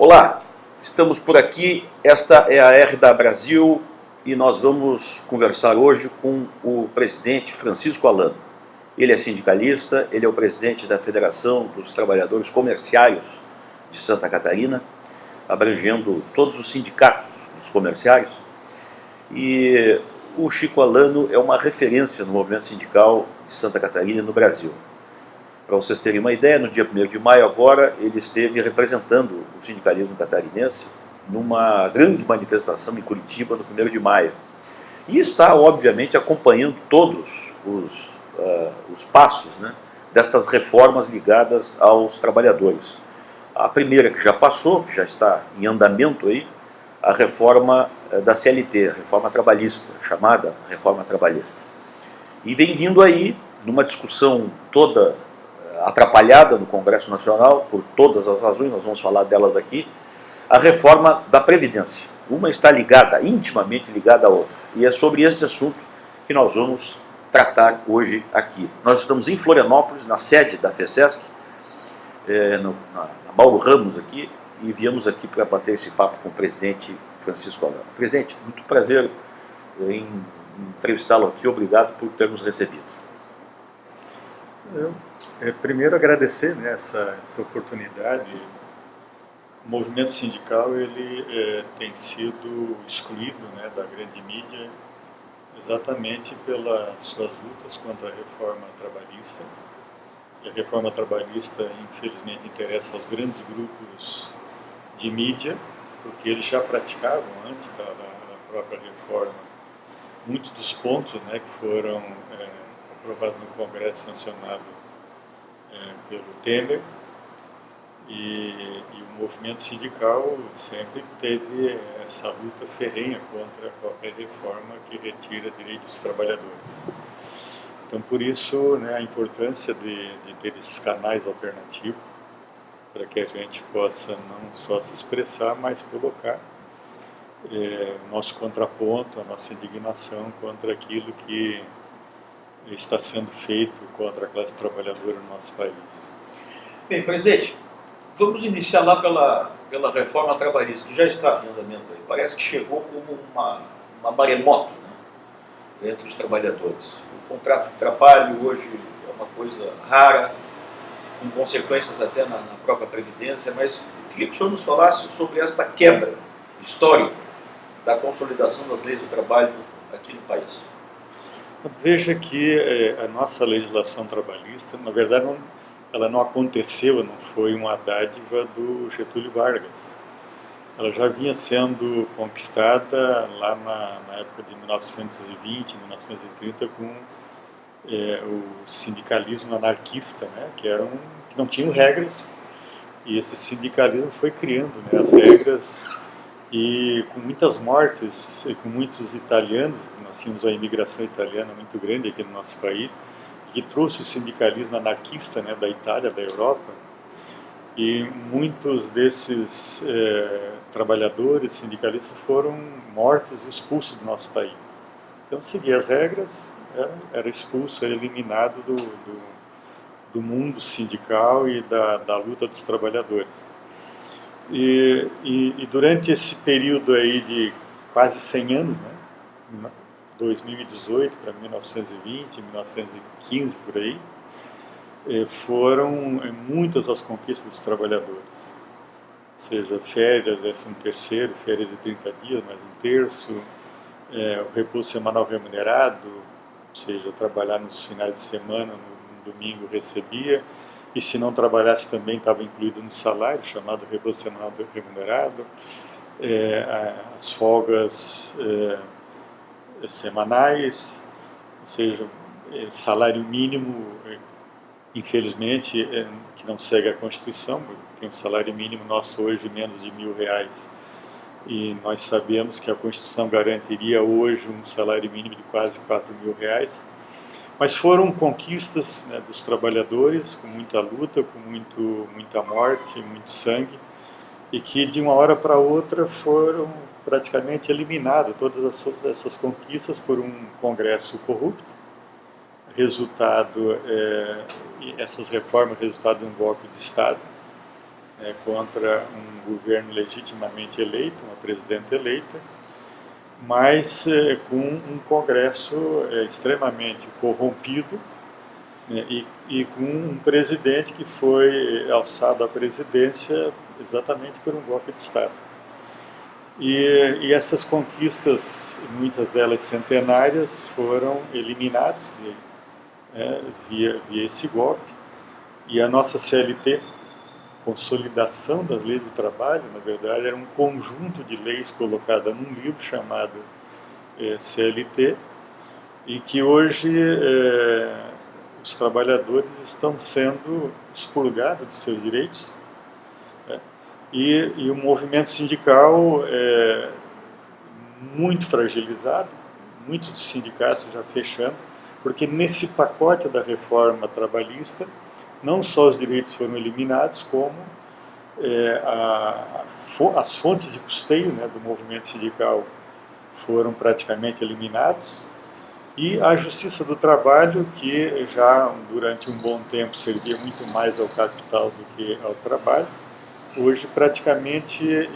Olá, estamos por aqui, esta é a RDA Brasil e nós vamos conversar hoje com o presidente Francisco Alano. Ele é sindicalista, ele é o presidente da Federação dos Trabalhadores Comerciários de Santa Catarina, abrangendo todos os sindicatos dos comerciários. E o Chico Alano é uma referência no movimento sindical de Santa Catarina e no Brasil. Para vocês terem uma ideia, no dia 1º de maio agora, ele esteve representando o sindicalismo catarinense numa grande manifestação em Curitiba no 1º de maio. E está, obviamente, acompanhando todos os passos, né, destas reformas ligadas aos trabalhadores. A primeira que já passou, que já está em andamento aí, a reforma da CLT, a reforma trabalhista, chamada reforma trabalhista. E vem vindo aí, numa discussão toda atrapalhada no Congresso Nacional, por todas as razões, nós vamos falar delas aqui, a reforma da Previdência. Uma está ligada, intimamente ligada à outra. E é sobre este assunto que nós vamos tratar hoje aqui. Nós estamos em Florianópolis, na sede da FECESC, na Mauro Ramos aqui, e viemos aqui para bater esse papo com o presidente Francisco Alano. Presidente, muito prazer em entrevistá-lo aqui, obrigado por ter nos recebido. Primeiro agradecer, né, essa oportunidade. O movimento sindical ele tem sido excluído, né, da grande mídia exatamente pelas suas lutas contra a reforma trabalhista. E a reforma trabalhista, infelizmente, interessa aos grandes grupos de mídia, porque eles já praticavam, antes da própria reforma, muitos dos pontos, né, que foram aprovados no Congresso, sancionado pelo Temer, e o movimento sindical sempre teve essa luta ferrenha contra qualquer reforma que retira direitos dos trabalhadores. Então, por isso, né, a importância de ter esses canais alternativos para que a gente possa não só se expressar, mas colocar o nosso contraponto, a nossa indignação contra aquilo que está sendo feito contra a classe trabalhadora no nosso país. Bem, presidente, vamos iniciar lá pela reforma trabalhista, que já está em andamento aí. Parece que chegou como uma maremoto, né, entre os trabalhadores. O contrato de trabalho hoje é uma coisa rara, com consequências até na própria Previdência, mas queria que o senhor nos falasse sobre esta quebra histórica da consolidação das leis do trabalho aqui no país. Veja que a nossa legislação trabalhista, na verdade, ela não aconteceu, não foi uma dádiva do Getúlio Vargas. Ela já vinha sendo conquistada lá na época de 1920, 1930, com o sindicalismo anarquista, né, que não tinham regras, e esse sindicalismo foi criando, né, as regras, e com muitas mortes, e com muitos italianos. Nós tínhamos uma imigração italiana muito grande aqui no nosso país, que trouxe o sindicalismo anarquista, né, da Itália, da Europa, e muitos desses trabalhadores sindicalistas foram mortos e expulsos do nosso país. Então, seguia as regras, era expulso, era eliminado do mundo sindical e da luta dos trabalhadores. E durante esse período aí de quase 100 anos, né, 2018 para 1920, 1915, por aí, foram muitas as conquistas dos trabalhadores. Ou seja, férias, 13º, férias de 30 dias, mais um terço, o repouso semanal remunerado, ou seja, trabalhar nos finais de semana, no domingo recebia, e se não trabalhasse também estava incluído no salário, chamado repouso semanal remunerado, as folgas semanais, ou seja, salário mínimo, infelizmente, que não segue a Constituição, porque um salário mínimo nosso hoje menos de R$1.000, e nós sabemos que a Constituição garantiria hoje um salário mínimo de quase R$4.000, mas foram conquistas, né, dos trabalhadores, com muita luta, com muita morte, muito sangue, e que de uma hora para outra foram praticamente eliminadas todas essas conquistas por um Congresso corrupto. Essas reformas resultado de um golpe de Estado, contra um governo legitimamente eleito, uma presidenta eleita, mas com um Congresso extremamente corrompido, e com um presidente que foi alçado à presidência exatamente por um golpe de Estado. E essas conquistas, muitas delas centenárias, foram eliminadas via esse golpe. E a nossa CLT, Consolidação das Leis do Trabalho, na verdade, era um conjunto de leis colocada num livro chamado CLT, e que hoje os trabalhadores estão sendo expurgados de seus direitos, e o movimento sindical é muito fragilizado, muitos dos sindicatos já fechando, porque nesse pacote da reforma trabalhista, não só os direitos foram eliminados, como as fontes de custeio do movimento sindical foram praticamente eliminados, e a Justiça do Trabalho, que já durante um bom tempo servia muito mais ao capital do que ao trabalho, hoje praticamente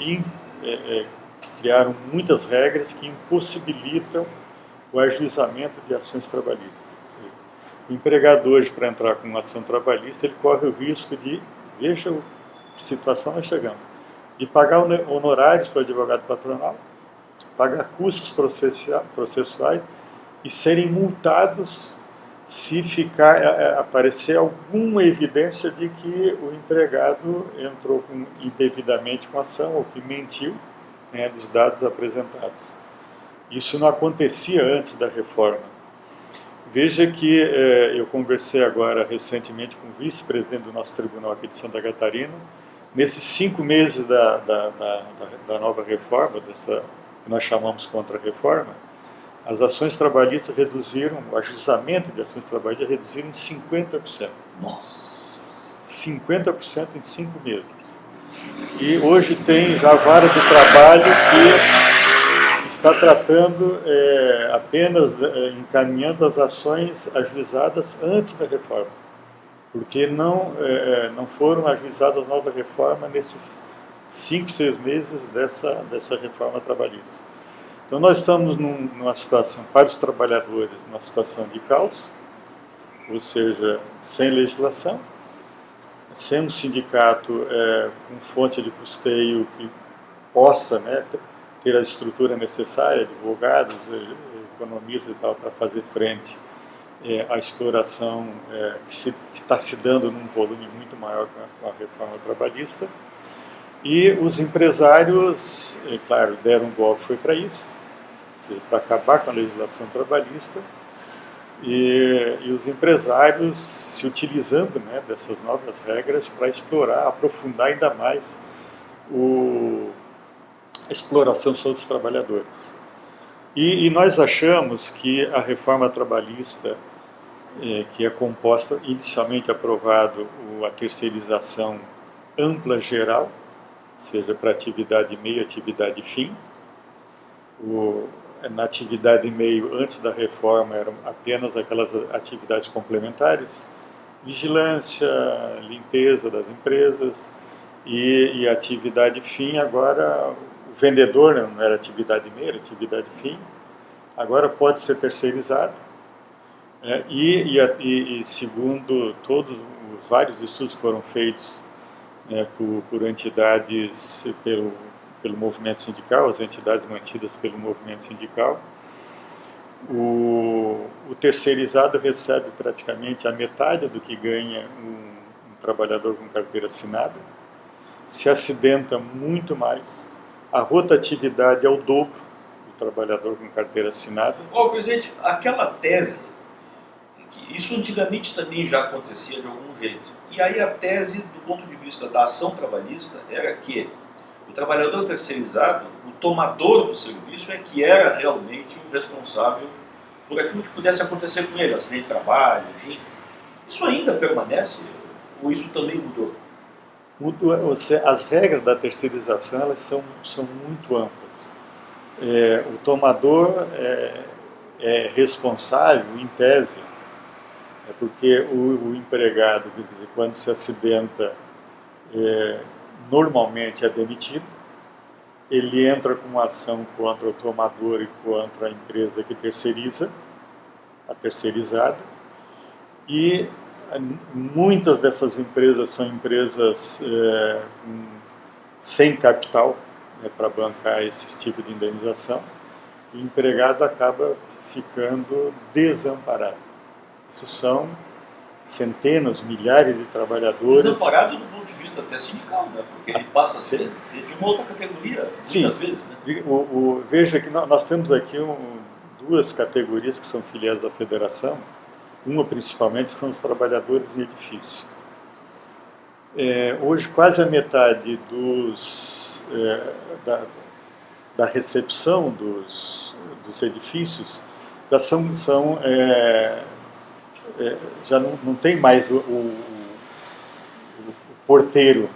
criaram muitas regras que impossibilitam o ajuizamento de ações trabalhistas. O empregado hoje, para entrar com uma ação trabalhista, ele corre o risco de, veja que situação nós chegamos, de pagar honorários para o advogado patronal, pagar custos processuais e serem multados se aparecer alguma evidência de que o empregado entrou indevidamente com a ação ou que mentiu dos dados apresentados. Isso não acontecia antes da reforma. Veja que eu conversei agora recentemente com o vice-presidente do nosso tribunal aqui de Santa Catarina. Nesses 5 meses da nova reforma, dessa que nós chamamos contra-reforma, as ações trabalhistas reduziram, o ajuizamento de ações trabalhistas reduziram em 50%. Nossa! 50% em 5 meses. E hoje tem já a vara do trabalho que está tratando apenas, encaminhando as ações ajuizadas antes da reforma, porque não foram ajuizadas a nova reforma nesses 5, 6 meses dessa reforma trabalhista. Então nós estamos numa situação, para os trabalhadores, numa situação de caos, ou seja, sem legislação, sem um sindicato com fonte de custeio que possa ter a estrutura necessária, advogados, economistas e tal, para fazer frente à exploração que está se dando num volume muito maior com a reforma trabalhista. E os empresários, claro, deram um golpe, foi para isso, para acabar com a legislação trabalhista, e os empresários se utilizando dessas novas regras para explorar, aprofundar ainda mais a exploração sobre os trabalhadores. E nós achamos que a reforma trabalhista, que é composta, inicialmente aprovado a terceirização ampla geral, seja para atividade meio, atividade fim. Na atividade meio, antes da reforma, eram apenas aquelas atividades complementares, vigilância, limpeza das empresas, e a atividade fim, agora o vendedor não era atividade meio, era atividade fim, agora pode ser terceirizado, e segundo todos os vários estudos que foram feitos por entidades, pelo movimento sindical, as entidades mantidas pelo movimento sindical, o terceirizado recebe praticamente a metade do que ganha um trabalhador com carteira assinada, se acidenta muito mais, a rotatividade é o dobro do trabalhador com carteira assinada. Presidente, aquela tese, isso antigamente também já acontecia de algum jeito, e aí a tese, do ponto de vista da ação trabalhista, era que o trabalhador terceirizado, o tomador do serviço, é que era realmente o responsável por aquilo que pudesse acontecer com ele, acidente de trabalho, enfim. Isso ainda permanece ou isso também mudou? As regras da terceirização, elas são muito amplas. O tomador é responsável, em tese, porque o empregado, quando se acidenta, normalmente é demitido, ele entra com uma ação contra o tomador e contra a empresa que terceiriza, a terceirizada, e muitas dessas empresas são empresas sem capital, né, para bancar esse tipo de indenização, e o empregado acaba ficando desamparado. Isso são centenas, milhares de trabalhadores. Desamparado do ponto de vista até sindical, né? Porque ele passa a ser de uma outra categoria, muitas vezes. Né? Veja que nós temos aqui duas categorias que são filiadas à federação. Uma, principalmente, são os trabalhadores em edifício. Hoje, quase a metade da recepção dos edifícios já não tem mais o porteiro,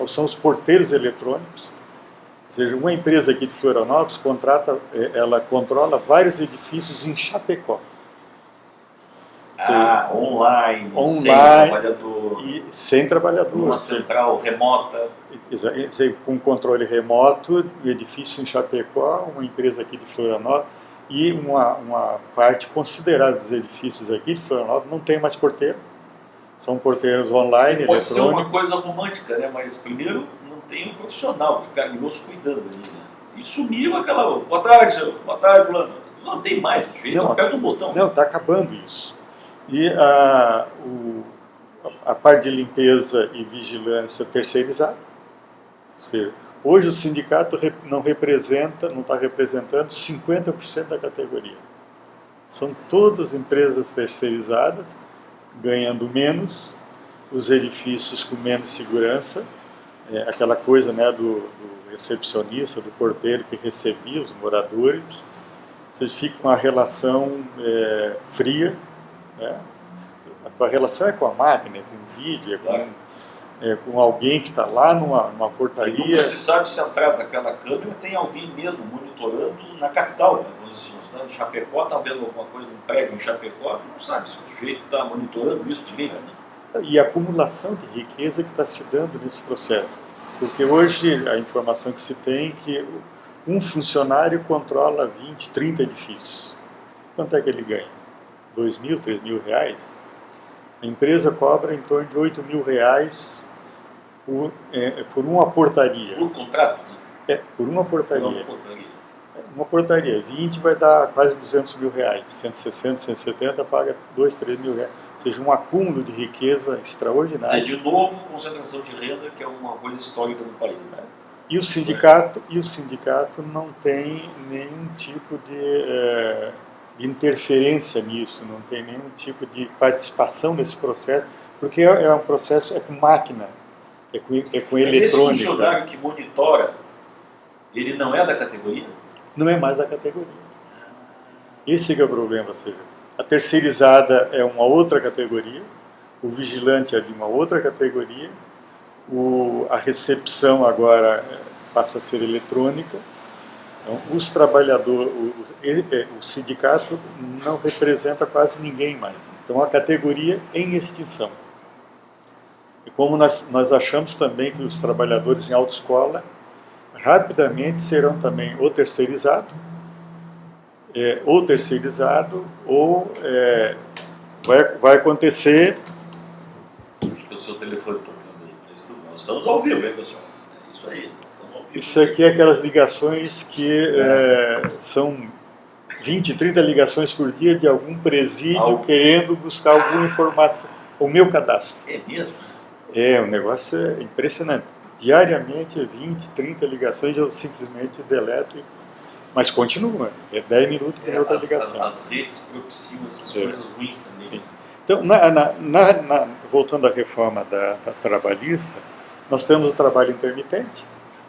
são os porteiros eletrônicos. Ou seja, uma empresa aqui de Florianópolis ela controla vários edifícios em Chapecó. Online, sem trabalhador. Uma central remota. Com controle remoto, o edifício em Chapecó, uma empresa aqui de Florianópolis, e uma parte considerável dos edifícios aqui de Florianópolis não tem mais porteiro. São porteiros online, Pode ser uma coisa romântica, né? Mas primeiro não tem um profissional de carne e osso cuidando ali, né? E sumiu aquela, boa tarde, fulano. Não tem mais, o sujeito aperta um botão. Não, está acabando isso. E a parte de limpeza e vigilância terceirizada. Ou seja, hoje o sindicato não está representando 50% da categoria. São todas empresas terceirizadas, ganhando menos, os edifícios com menos segurança, aquela coisa, né, do recepcionista, do porteiro que recebia os moradores. Ou seja, fica uma relação fria. Né? A relação é com a máquina, é com o vídeo, com alguém que está lá numa portaria. E nunca se sabe se atrás daquela câmera tem alguém mesmo monitorando na capital. Né? Se você está em Chapecó, está vendo alguma coisa no prédio em Chapecó, não sabe se o sujeito está monitorando isso direito. Né? E a acumulação de riqueza que está se dando nesse processo. Porque hoje a informação que se tem é que um funcionário controla 20, 30 edifícios. Quanto é que ele ganha? 2 mil, 3 mil reais? A empresa cobra em torno de 8 mil reais por uma portaria. Por contrato? Né? Por uma portaria. Uma portaria. 20 vai dar quase 200 mil reais. 160, 170 paga 2, 3 mil reais. Ou seja, um acúmulo de riqueza extraordinário. Quer dizer, de novo, concentração de renda, que é uma coisa histórica no país. Né? E o sindicato não tem nenhum tipo de interferência nisso, não tem nenhum tipo de participação nesse processo, porque é um processo com máquina, é com eletrônica. Esse funcionário que monitora, ele não é da categoria? Não é mais da categoria. Esse é o problema, ou seja, a terceirizada é uma outra categoria, o vigilante é de uma outra categoria, a recepção agora passa a ser eletrônica. Então, os trabalhadores, o sindicato não representa quase ninguém mais. Então, a categoria em extinção. E como nós achamos também que os trabalhadores em autoescola rapidamente serão também ou terceirizados, vai acontecer... Acho que o seu telefone está tocando aí. Nós estamos ao vivo, hein, pessoal? É isso aí. Isso aqui é aquelas ligações que são 20, 30 ligações por dia de algum presídio querendo buscar alguma informação. O meu cadastro. É mesmo? O negócio é impressionante. Diariamente, 20, 30 ligações, eu simplesmente deleto. Mas continua. 10 minutos que outra ligação. As redes propiciam essas coisas ruins também. Sim. Então, voltando à reforma da trabalhista, nós temos o trabalho intermitente.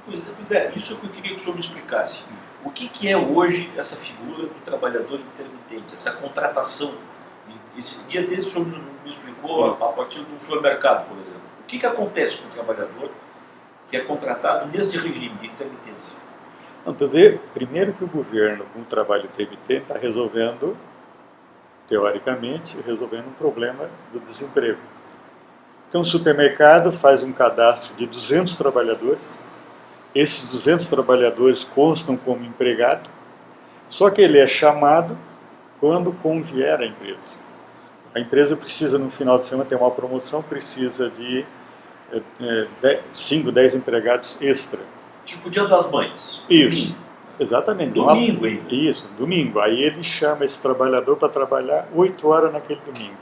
Pois é, isso é o que eu queria que o senhor me explicasse. O que é hoje essa figura do trabalhador intermitente, essa contratação? Esse dia desse o senhor me explicou a partir do supermercado, por exemplo. O que acontece com o trabalhador que é contratado neste regime de intermitência? Então, vê, primeiro que o governo, com o trabalho intermitente, está resolvendo, teoricamente, um problema do desemprego. Então, o supermercado faz um cadastro de 200 trabalhadores. Esses 200 trabalhadores constam como empregado, só que ele é chamado quando convier a empresa. A empresa precisa, no final de semana, ter uma promoção, precisa de 5, 10 empregados extra. Tipo Dia das Mães. Isso, exatamente. Domingo ainda. Isso, domingo. Aí ele chama esse trabalhador para trabalhar 8 horas naquele domingo.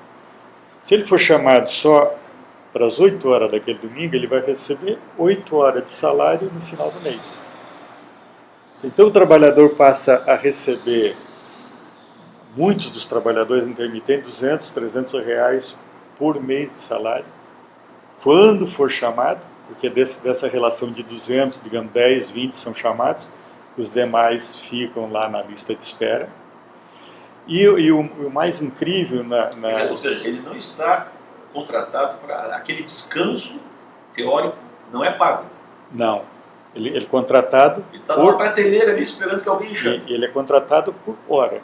Se ele for chamado só para as 8 horas daquele domingo, ele vai receber 8 horas de salário no final do mês. Então o trabalhador passa a receber, muitos dos trabalhadores intermitentes, 200, 300 reais por mês de salário, quando for chamado, porque dessa relação de 200, digamos, 10, 20 são chamados, os demais ficam lá na lista de espera. E o mais incrível Ou seja, ele não está contratado para aquele descanso teórico, não é pago. Não, ele é contratado... Ele está numa prateleira ali esperando que alguém chame. Ele é contratado por hora.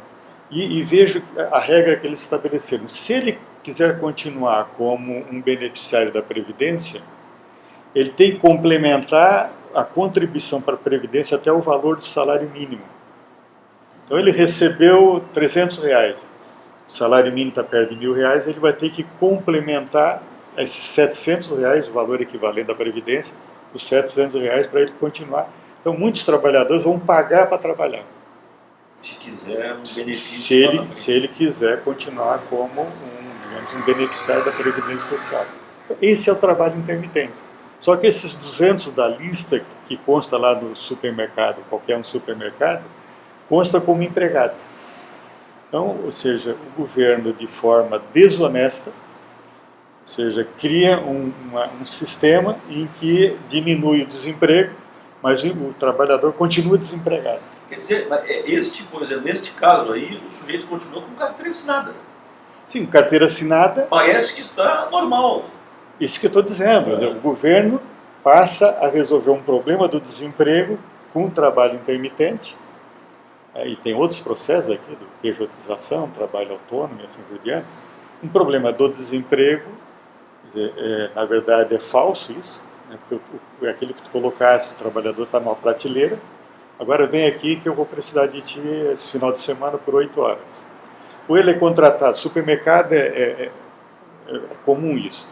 E vejo a regra que eles estabeleceram. Se ele quiser continuar como um beneficiário da Previdência, ele tem que complementar a contribuição para a Previdência até o valor do salário mínimo. Então ele recebeu 300 reais. O salário mínimo está perto de R$1.000, ele vai ter que complementar esses 700 reais, o valor equivalente da Previdência, os 700 reais para ele continuar. Então muitos trabalhadores vão pagar para trabalhar. Se quiser um benefício. Se ele quiser continuar como um beneficiário da Previdência Social. Esse é o trabalho intermitente. Só que esses 200 da lista que consta lá no supermercado, qualquer um supermercado, consta como empregado. Então, ou seja, o governo, de forma desonesta, ou seja, cria um sistema em que diminui o desemprego, mas o trabalhador continua desempregado. Quer dizer, por exemplo, neste caso aí, o sujeito continua com carteira assinada. Sim, carteira assinada... Parece que está normal. Isso que eu estou dizendo. O governo passa a resolver um problema do desemprego com o trabalho intermitente, e tem outros processos aqui, do pejotização, trabalho autônomo e assim por diante. Um problema do desemprego, na verdade é falso isso, porque aquilo que tu colocasse, o trabalhador está numa prateleira, agora vem aqui que eu vou precisar de ti esse final de semana por 8 horas. Ou ele é contratado, supermercado é comum isso.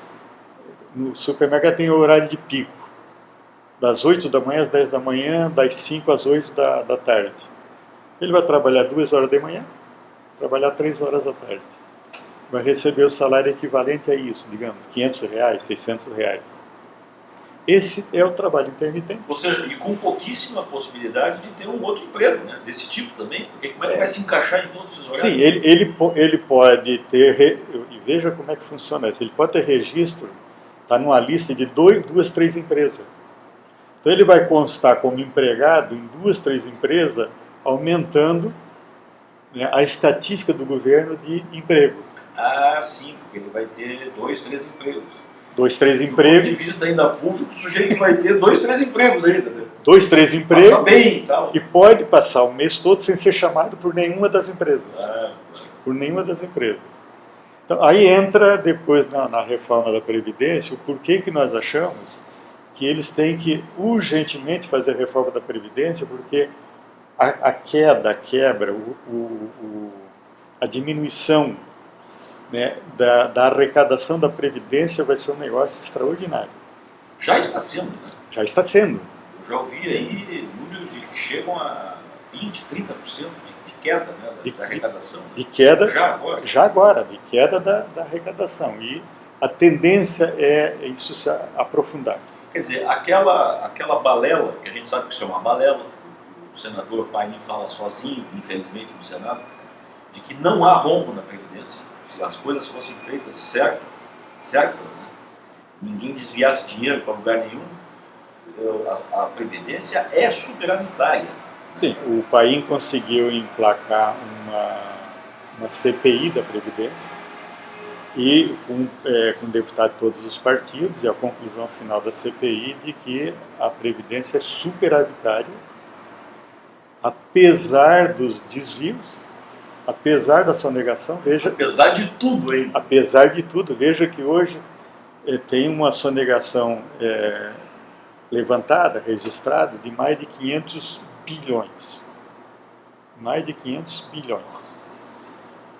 No supermercado tem o horário de pico, das 8 da manhã às 10 da manhã, das 5 às 8 da tarde. Ele vai trabalhar 2 horas de manhã, trabalhar 3 horas da tarde. Vai receber o salário equivalente a isso, digamos, 500 reais, 600 reais. Esse é o trabalho intermitente. Ou seja, e com pouquíssima possibilidade de ter um outro emprego, né? Desse tipo também, porque como é que vai se encaixar em todos esses horários? Sim, ele pode ter, e veja como é que funciona isso, ele pode ter registro, está numa lista de 2, 3 empresas. Então ele vai constar como empregado em 2, 3 empresas, aumentando, né, a estatística do governo de emprego. Ah, sim, porque ele vai ter 2, 3 empregos. 2, 3 empregos. Do ponto de vista ainda público, o sujeito vai ter 2, 3 empregos ainda. Né? 2, 3 empregos. Bem, tal. E pode passar o mês todo sem ser chamado por nenhuma das empresas. Por nenhuma das empresas. Então, aí entra depois na reforma da Previdência o porquê que nós achamos que eles têm que urgentemente fazer a reforma da Previdência, porque a quebra, a diminuição, né, da arrecadação da Previdência vai ser um negócio extraordinário. Já está sendo, né? Já está sendo. Eu já ouvi aí números que chegam a 20, 30% de queda, né, da arrecadação. De queda, já agora. De queda da arrecadação. E a tendência é isso se aprofundar. Quer dizer, aquela balela, que a gente sabe que isso é uma balela, o senador Paine fala sozinho, infelizmente, no Senado, de que não há rombo na Previdência, se as coisas fossem feitas certas, né? Ninguém desviasse dinheiro para lugar nenhum, a Previdência é superavitária. Sim, o Paine conseguiu emplacar uma CPI da Previdência, e com deputados de todos os partidos, e a conclusão final da CPI de que a Previdência é superavitária, apesar dos desvios, apesar da sonegação, veja... Apesar de tudo ainda. Apesar de tudo, veja que hoje tem uma sonegação levantada, registrada, de mais de 500 bilhões. Mais de 500 bilhões.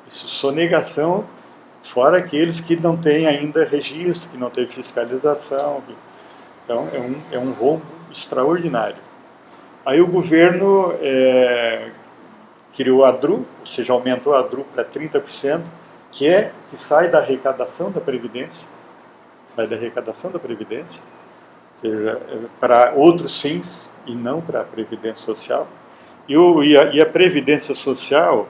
Isso, sonegação, fora aqueles que não têm ainda registro, que não têm fiscalização. Então, é um rombo extraordinário. Aí o governo criou a DRU, ou seja, aumentou a DRU para 30%, que sai da arrecadação da Previdência, ou seja, para outros fins e não para a Previdência Social. E a Previdência Social,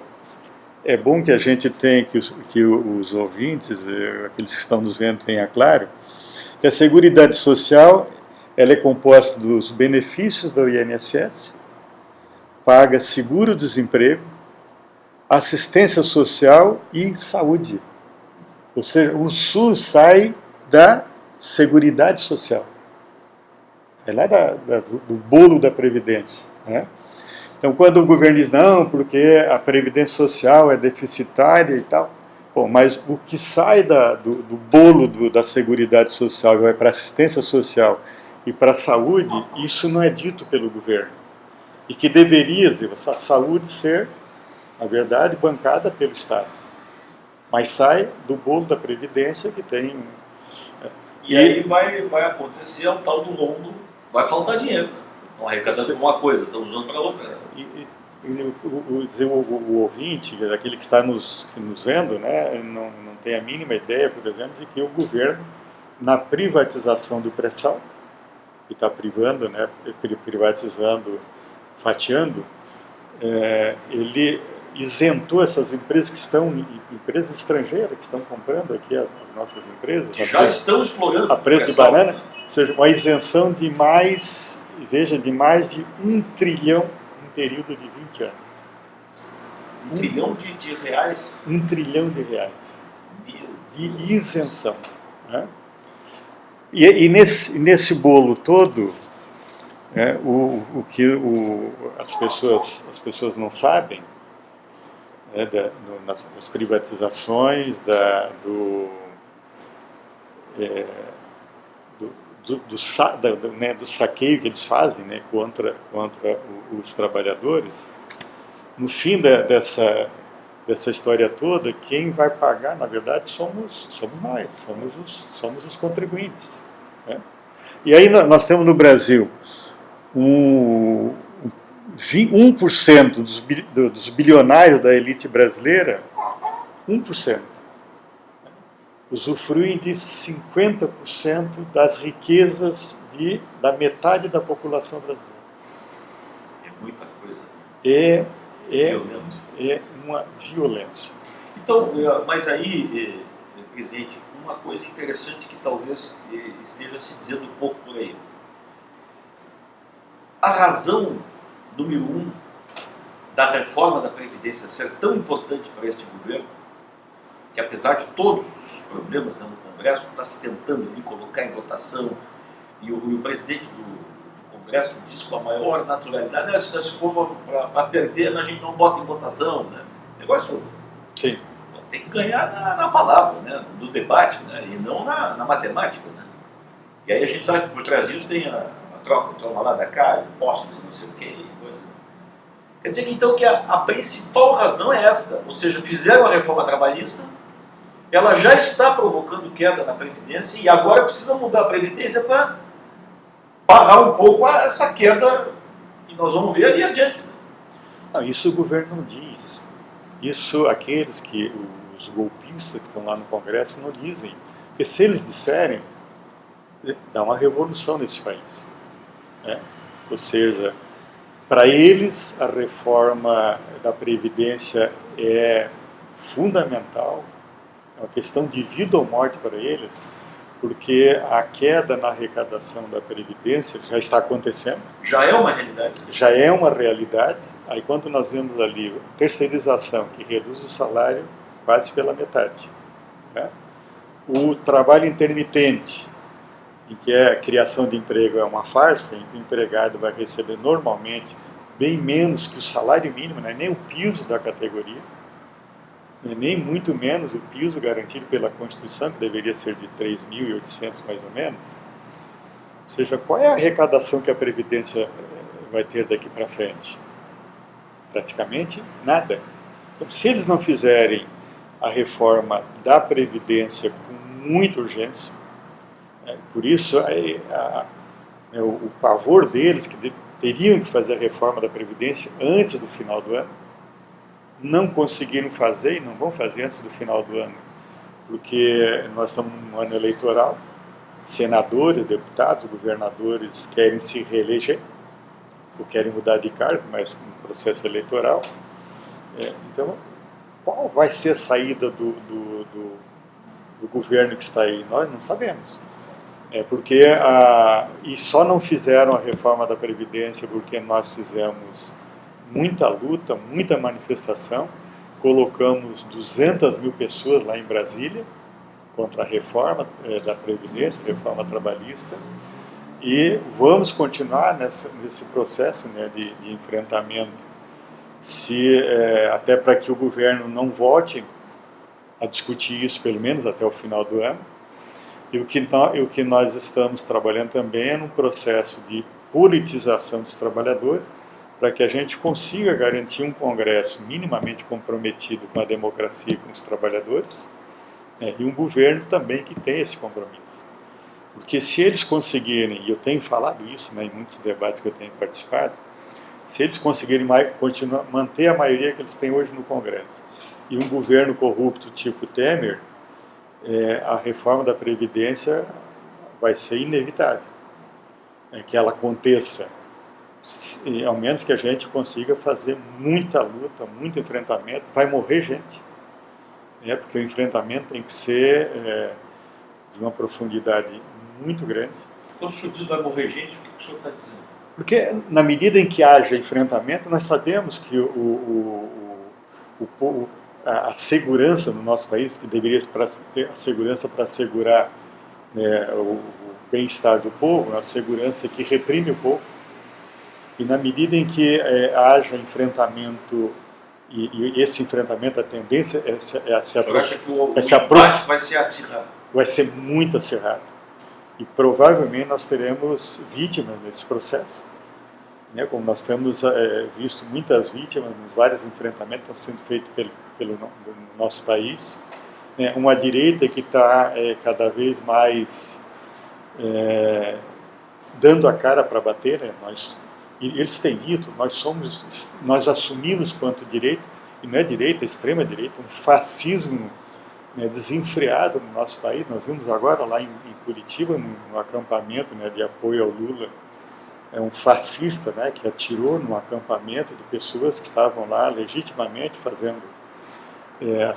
é bom que a gente tenha, que os ouvintes, aqueles que estão nos vendo, tenham claro, que a Seguridade Social ela é composta dos benefícios do INSS, paga seguro-desemprego, assistência social e saúde. Ou seja, o SUS sai da Seguridade Social. Sai lá do bolo da Previdência, né? Então, quando o governo diz, não, porque a Previdência Social é deficitária e tal, bom, mas o que sai do bolo da Seguridade Social e vai para a assistência social e para a saúde, isso não é dito pelo governo. E que deveria, a saúde ser, na verdade, bancada pelo Estado. Mas sai do bolo da Previdência que tem... E aí vai acontecer o tal do rombo, vai faltar dinheiro. Estão arrecadando uma coisa, estão usando para outra. O ouvinte, aquele que está nos vendo, né, não tem a mínima ideia, por exemplo, de que o governo, na privatização do pré-sal, que está privando, né, privatizando, fatiando, ele isentou essas empresas que estão, empresas estrangeiras que estão comprando aqui as nossas empresas. Que já estão explorando a preço de banana, ou seja, uma isenção de mais, de mais de 1 trilhão em período de 20 anos. 1 trilhão de reais? 1 trilhão de reais. De isenção. Né? E nesse bolo todo, o que as pessoas não sabem, nas privatizações, do saqueio que eles fazem, né, contra os trabalhadores, no fim dessa história toda, quem vai pagar, na verdade, somos nós, somos os contribuintes. Né? E aí nós temos no Brasil 1% dos bilionários da elite brasileira, 1%, usufruem de 50% das riquezas da metade da população brasileira. É muita coisa. É uma violência. Então, mas aí, presidente, uma coisa interessante que talvez esteja se dizendo um pouco por aí. A razão número 1 da reforma da Previdência ser tão importante para este governo, que apesar de todos os problemas, né, no Congresso, está se tentando ali colocar em votação, e o presidente do Congresso diz com a maior naturalidade, né, se for para perder, a gente não bota em votação. Né? Negócio Sim. Tem que ganhar na palavra, né, do debate, né, e não na matemática. Né? E aí a gente sabe que por trás disso tem a troca, toma lá da cá, impostos e não sei o que. Quer dizer que então que a principal razão é esta, ou seja, fizeram a reforma trabalhista, ela já está provocando queda na Previdência e agora precisa mudar a Previdência para barrar um pouco essa queda que nós vamos ver ali adiante. Né? Não, isso o governo não diz. Isso os golpistas que estão lá no Congresso não dizem. Porque se eles disserem, dá uma revolução nesse país. Né? Ou seja, para eles a reforma da Previdência é fundamental, é uma questão de vida ou morte para eles, porque a queda na arrecadação da Previdência já está acontecendo. Já é uma realidade. Já é uma realidade. Aí quando nós vemos ali a terceirização, que reduz o salário quase pela metade. Né? O trabalho intermitente, em que a criação de emprego é uma farsa, em que o empregado vai receber normalmente bem menos que o salário mínimo, né? Nem o piso da categoria. nem muito menos o piso garantido pela Constituição, que deveria ser de 3.800 mais ou menos. Ou seja, qual é a arrecadação que a Previdência vai ter daqui para frente? Praticamente nada. Então, se eles não fizerem a reforma da Previdência com muita urgência, por isso o pavor deles, que teriam que fazer a reforma da Previdência antes do final do ano, não conseguiram fazer e não vão fazer antes do final do ano, porque nós estamos num ano eleitoral, senadores, deputados, governadores querem se reeleger, ou querem mudar de cargo, mas com um processo eleitoral. Então, qual vai ser a saída do governo que está aí? Nós não sabemos. E só não fizeram a reforma da Previdência porque nós fizemos muita luta, muita manifestação, colocamos 200 mil pessoas lá em Brasília contra a reforma da Previdência, reforma trabalhista, e vamos continuar nesse processo, né, de enfrentamento, até para que o governo não volte a discutir isso, pelo menos até o final do ano. E o que nós estamos trabalhando também é num processo de politização dos trabalhadores, para que a gente consiga garantir um Congresso minimamente comprometido com a democracia e com os trabalhadores, e um governo também que tenha esse compromisso. Porque se eles conseguirem, e eu tenho falado isso, né, em muitos debates que eu tenho participado, se eles conseguirem manter a maioria que eles têm hoje no Congresso, e um governo corrupto tipo Temer, a reforma da Previdência vai ser inevitável, que ela aconteça, ao menos que a gente consiga fazer muita luta, muito enfrentamento. Vai morrer gente, porque o enfrentamento tem que ser de uma profundidade muito grande. Quando o senhor diz vai morrer gente, o que o senhor está dizendo? Porque na medida em que haja enfrentamento, nós sabemos que a segurança no nosso país, que deveria ter a segurança para assegurar o bem-estar do povo, a segurança que reprime o povo, e na medida em que haja enfrentamento, e esse enfrentamento, a tendência é se o senhor acha que o embate vai ser acirrado? Vai ser muito acirrado. E provavelmente nós teremos vítimas nesse processo. Como nós temos visto muitas vítimas nos vários enfrentamentos que estão sendo feitos pelo nosso país. Uma direita que está cada vez mais dando a cara para bater, e eles têm dito, nós assumimos quanto direita, e não é direita, é extrema direita, um fascismo desenfreado no nosso país. Nós vimos agora lá em Curitiba, no acampamento de apoio ao Lula, um fascista que atirou num acampamento de pessoas que estavam lá legitimamente fazendo a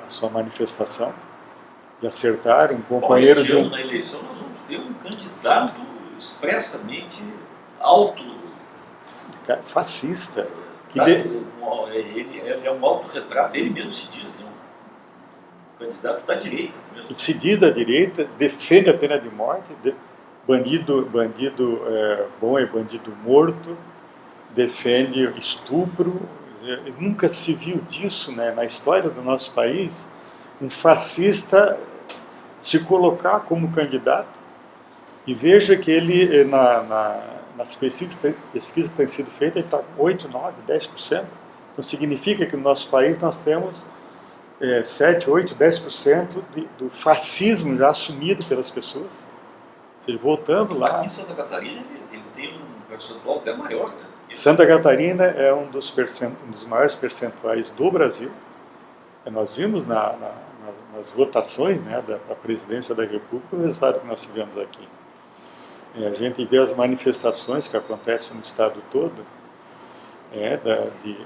sua manifestação, e acertaram um companheiro este ano, na eleição, nós vamos ter um candidato expressamente fascista. Ele é um autorretrato, ele mesmo se diz, um candidato da direita. Mesmo. Se diz da direita, defende a pena de morte, bandido bom é bandido morto, defende estupro. Nunca se viu disso, na história do nosso país, um fascista se colocar como candidato. E veja que ele, nas pesquisas que têm sido feitas, ele está com 8, 9, 10%. Então significa que no nosso país nós temos 7, 8, 10% do fascismo já assumido pelas pessoas. Ou seja, voltando lá... Aqui em Santa Catarina ele tem um percentual até maior, né? Santa Catarina é um dos maiores percentuais do Brasil. Nós vimos nas votações da presidência da República o resultado que nós tivemos aqui. A gente vê as manifestações que acontecem no estado todo, de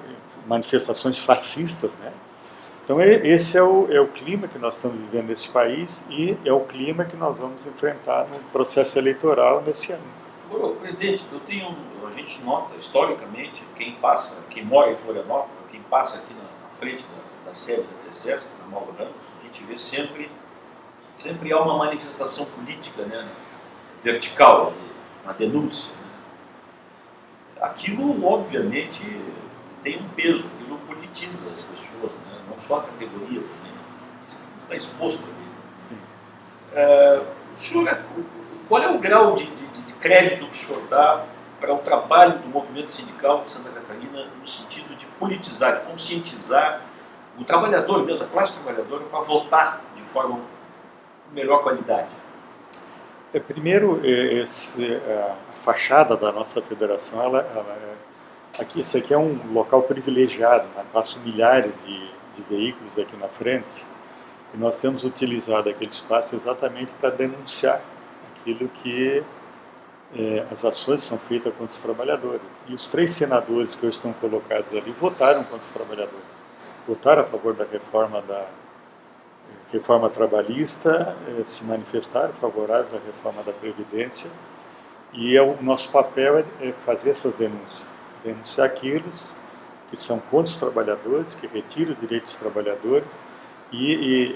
manifestações fascistas, Então esse é o clima que nós estamos vivendo nesse país, e é o clima que nós vamos enfrentar no processo eleitoral nesse ano. Presidente, a gente nota historicamente, quem mora em Florianópolis, quem passa aqui na frente da sede da FECESC, na Mauro Ramos, a gente vê sempre há uma manifestação política, vertical, uma denúncia. Aquilo, obviamente, tem um peso, aquilo politiza as pessoas, não só a categoria também, está exposto ali. O senhor, qual é o grau de crédito que o senhor dá para o trabalho do movimento sindical de Santa Catarina no sentido de politizar, de conscientizar o trabalhador mesmo, a classe trabalhadora, para votar de forma de melhor qualidade? Primeiro, a fachada da nossa federação, esse aqui é um local privilegiado, né? Passam milhares de veículos aqui na frente, e nós temos utilizado aquele espaço exatamente para denunciar aquilo que as ações são feitas contra os trabalhadores. E os 3 senadores que hoje estão colocados ali votaram contra os trabalhadores. Votaram a favor da reforma trabalhista, se manifestaram favoráveis à reforma da Previdência, e o nosso papel é fazer essas denúncias. Denunciar aqueles que são contra os trabalhadores, que retiram os direitos dos trabalhadores, e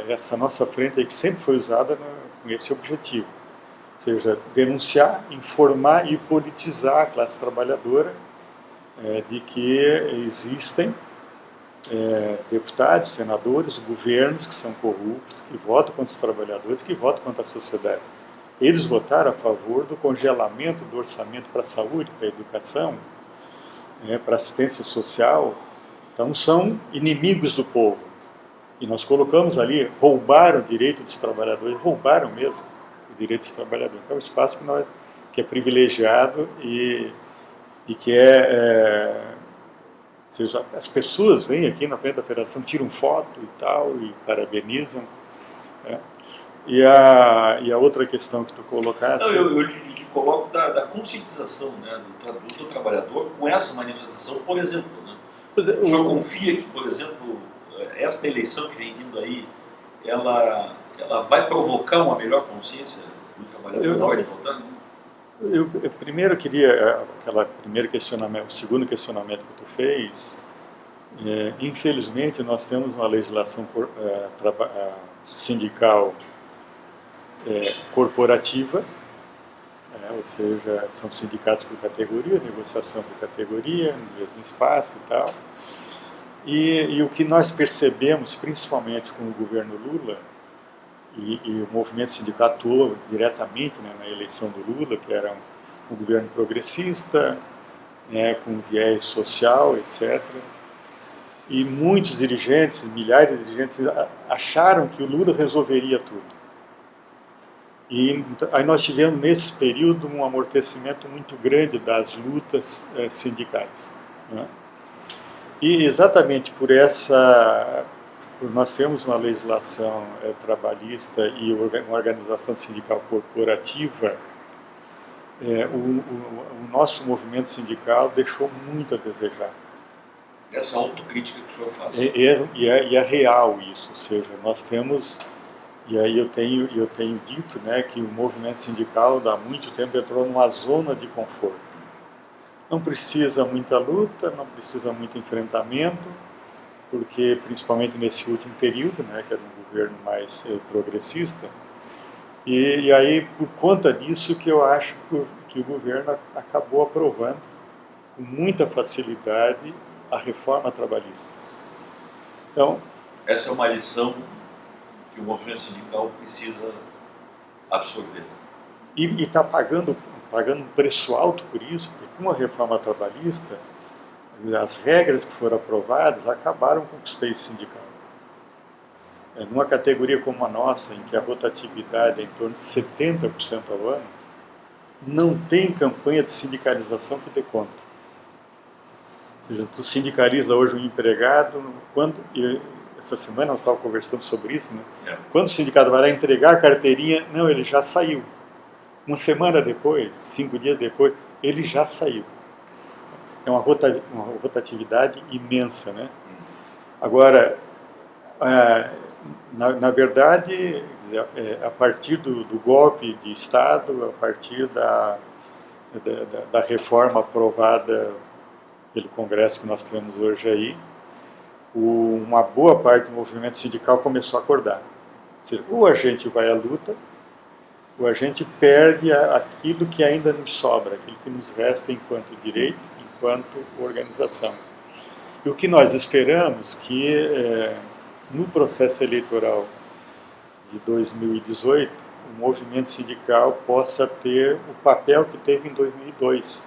essa nossa frente aí que sempre foi usada com esse objetivo. Ou seja, denunciar, informar e politizar a classe trabalhadora de que existem deputados, senadores, governos que são corruptos, que votam contra os trabalhadores, que votam contra a sociedade. Eles votaram a favor do congelamento do orçamento para a saúde, para a educação, para a assistência social. Então são inimigos do povo. E nós colocamos ali, roubaram o direito dos trabalhadores, roubaram mesmo o direito dos trabalhadores. Então é um espaço que é privilegiado e que ou seja, as pessoas vêm aqui na frente da federação, tiram foto e tal, e parabenizam. E a outra questão que tu colocaste... Não, eu lhe coloco da conscientização, né, do trabalhador com essa manifestação, por exemplo. Né? O senhor confia que, por exemplo, esta eleição que vem vindo aí, ela vai provocar uma melhor consciência do trabalhador na hora de votar? Eu primeiro queria, o segundo questionamento que tu fez, infelizmente nós temos uma legislação sindical corporativa, ou seja, são sindicatos por categoria, negociação por categoria, no mesmo espaço e tal. E o que nós percebemos, principalmente com o governo Lula, e o movimento sindical atuou diretamente, né, na eleição do Lula, que era um governo progressista, com viés social, etc. E muitos dirigentes, milhares de dirigentes, acharam que o Lula resolveria tudo. E aí nós tivemos nesse período um amortecimento muito grande das lutas sindicais, né? E exatamente por nós temos uma legislação trabalhista e uma organização sindical corporativa, o nosso movimento sindical deixou muito a desejar. Essa autocrítica que o senhor faz. E é real isso, ou seja, nós temos, e aí eu tenho dito, né, que o movimento sindical há muito tempo entrou numa zona de conforto. Não precisa muita luta, não precisa muito enfrentamento, porque principalmente nesse último período, né, que era um governo mais progressista, e aí por conta disso que eu acho que o governo acabou aprovando com muita facilidade a reforma trabalhista. Então, essa é uma lição que o movimento sindical precisa absorver. E está pagando um preço alto por isso, porque com a reforma trabalhista, as regras que foram aprovadas acabaram com o custeio sindical. Numa categoria como a nossa, em que a rotatividade é em torno de 70% ao ano, não tem campanha de sindicalização que dê conta. Ou seja, tu sindicaliza hoje um empregado, essa semana nós estávamos conversando sobre isso, né? Quando o sindicato vai lá entregar a carteirinha, não, ele já saiu. Uma semana depois, 5 dias depois, ele já saiu. É uma rotatividade imensa, né? Agora, na verdade, a partir do golpe de Estado, a partir da reforma aprovada pelo Congresso que nós temos hoje aí, uma boa parte do movimento sindical começou a acordar. Ou seja, ou a gente vai à luta, ou a gente perde aquilo que ainda nos sobra, aquilo que nos resta enquanto direito, enquanto organização. E o que nós esperamos que no processo eleitoral de 2018, o movimento sindical possa ter o papel que teve em 2002,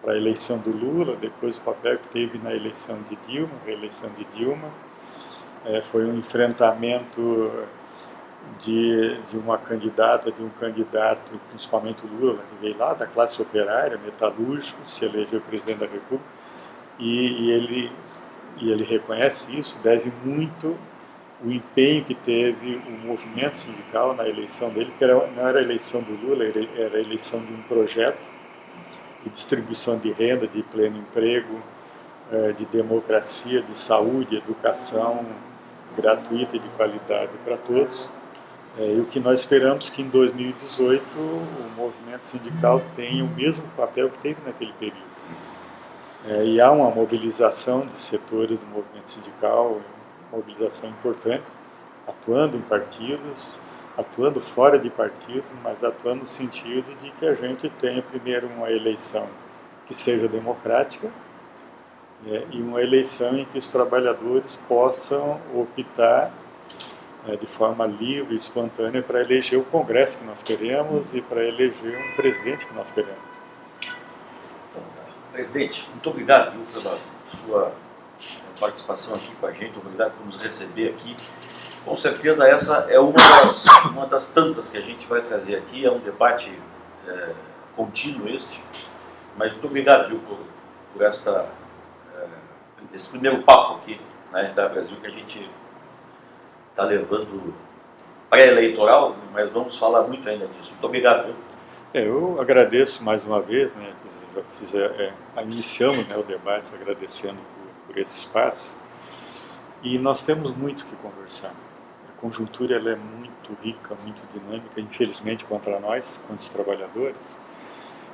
para a eleição do Lula, depois o papel que teve na eleição de Dilma, reeleição de Dilma. Foi um enfrentamento de uma candidata, de um candidato, principalmente o Lula, que veio lá da classe operária, metalúrgico, se elegeu presidente da República, e ele reconhece isso, deve muito o empenho que teve o movimento sindical na eleição dele, que não era a eleição do Lula, era a eleição de um projeto de distribuição de renda, de pleno emprego, de democracia, de saúde, educação gratuita e de qualidade para todos. E o que nós esperamos que em 2018 o movimento sindical tenha o mesmo papel que teve naquele período. E há uma mobilização de setores do movimento sindical, mobilização importante, atuando em partidos, atuando fora de partidos, mas atuando no sentido de que a gente tenha primeiro uma eleição que seja democrática, e uma eleição em que os trabalhadores possam optar de forma livre e espontânea para eleger o Congresso que nós queremos e para eleger um presidente que nós queremos. Presidente, muito obrigado pela sua participação aqui com a gente, obrigado por nos receber aqui. Com certeza essa é uma das tantas que a gente vai trazer aqui, é um debate contínuo mas muito obrigado por esse primeiro papo aqui na RDA Brasil, que a gente está levando pré-eleitoral, mas vamos falar muito ainda disso. Muito obrigado. Viu? Eu agradeço mais uma vez, né, iniciamos o debate agradecendo por esse espaço, e nós temos muito que conversar. A conjuntura ela é muito rica, muito dinâmica, infelizmente contra nós, contra os trabalhadores,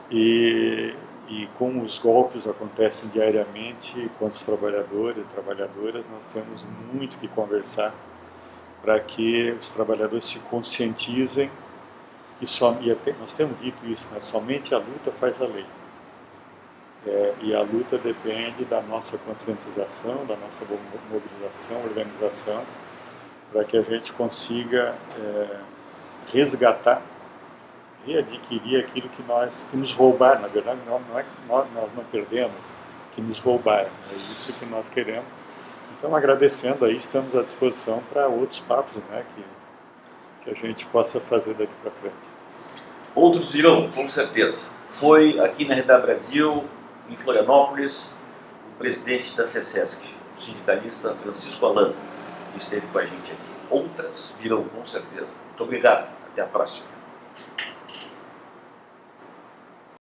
e como os golpes acontecem diariamente contra os trabalhadores e trabalhadoras, nós temos muito que conversar para que os trabalhadores se conscientizem nós temos dito isso, né? Somente a luta faz a lei. E a luta depende da nossa conscientização, da nossa mobilização, organização, para que a gente consiga resgatar, readquirir aquilo que nos roubaram. Na verdade, nós não perdemos, que nos roubaram. É isso que nós queremos. Então, agradecendo aí, estamos à disposição para outros papos, né, que a gente possa fazer daqui para frente. Outros virão, com certeza. Foi aqui na RDA Brasil, em Florianópolis, o presidente da FECESC, o sindicalista Francisco Alano, que esteve com a gente aqui. Outras virão, com certeza. Muito obrigado. Até a próxima.